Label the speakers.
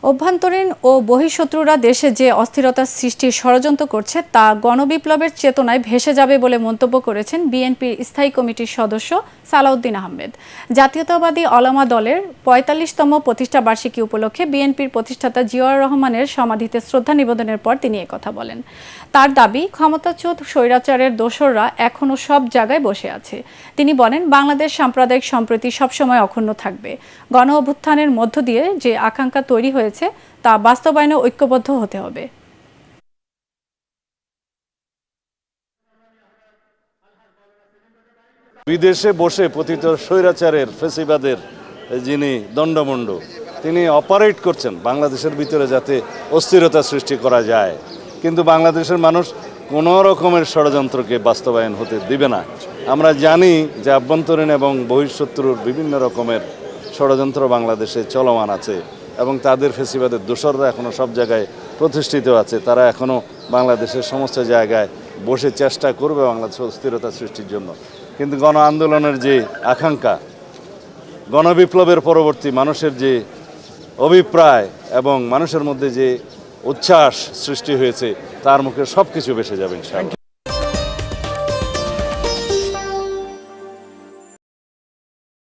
Speaker 1: অভ্যন্তরীণ ও বহিঃশত্রুরা দেশে যে অস্থিরতা সৃষ্টির ষড়যন্ত্র করছে তা গণবিপ্লবের চেতনায় ভেসে যাবে বলে মন্তব্য করেছেন বিএনপির স্থায়ী কমিটির সদস্য সালাউদ্দিন আহমেদ। জাতীয়তাবাদী ওলামা দলের ৪৫তম প্রতিষ্ঠাবার্ষিকী উপলক্ষে বিএনপির প্রতিষ্ঠাতা জিয়াউর রহমানের সমাধিতে শ্রদ্ধা নিবেদনের পর তিনি একথা বলেন। তার দাবি, ক্ষমতাচ্যুত স্বৈরাচারের দোসররা এখনও সব জায়গায় বসে আছে। তিনি বলেন, বাংলাদেশ সাম্প্রদায়িক সম্প্রীতি সবসময় অক্ষুণ্ণ থাকবে। গণ অভ্যুত্থানের মধ্য দিয়ে যে আকাঙ্ক্ষা তৈরি হয়েছে তা বাস্তবায়নে ঐক্যবদ্ধ হতে হবে।
Speaker 2: বিদেশে বসে পতিত স্বৈরাচারের ফেসিবাদের যিনি দণ্ডমুণ্ড, তিনি অপারেট করছেন বাংলাদেশের ভিতরে যাতে অস্থিরতা সৃষ্টি করা যায়, কিন্তু বাংলাদেশের মানুষ কোনো রকমের ষড়যন্ত্রকে বাস্তবায়ন হতে দিবে না। আমরা জানি যে আভ্যন্তরীণ এবং বহিঃশত্রুর বিভিন্ন রকমের ষড়যন্ত্র বাংলাদেশে চলমান আছে এবং তাদের ফেসিবাদের দোসররা এখনও সব জায়গায় প্রতিষ্ঠিত আছে। তারা এখনও বাংলাদেশের সমস্ত জায়গায় বসে চেষ্টা করবে বাংলাদেশের অস্থিরতা সৃষ্টির জন্য। কিন্তু গণ আন্দোলনের যে আকাঙ্ক্ষা, গণবিপ্লবের পরবর্তী মানুষের যে অভিপ্রায় এবং মানুষের মধ্যে যে উচ্ছ্বাস সৃষ্টি হয়েছে, তার মুখে সব কিছু ভেসে যাবে ইনশাআল্লাহ।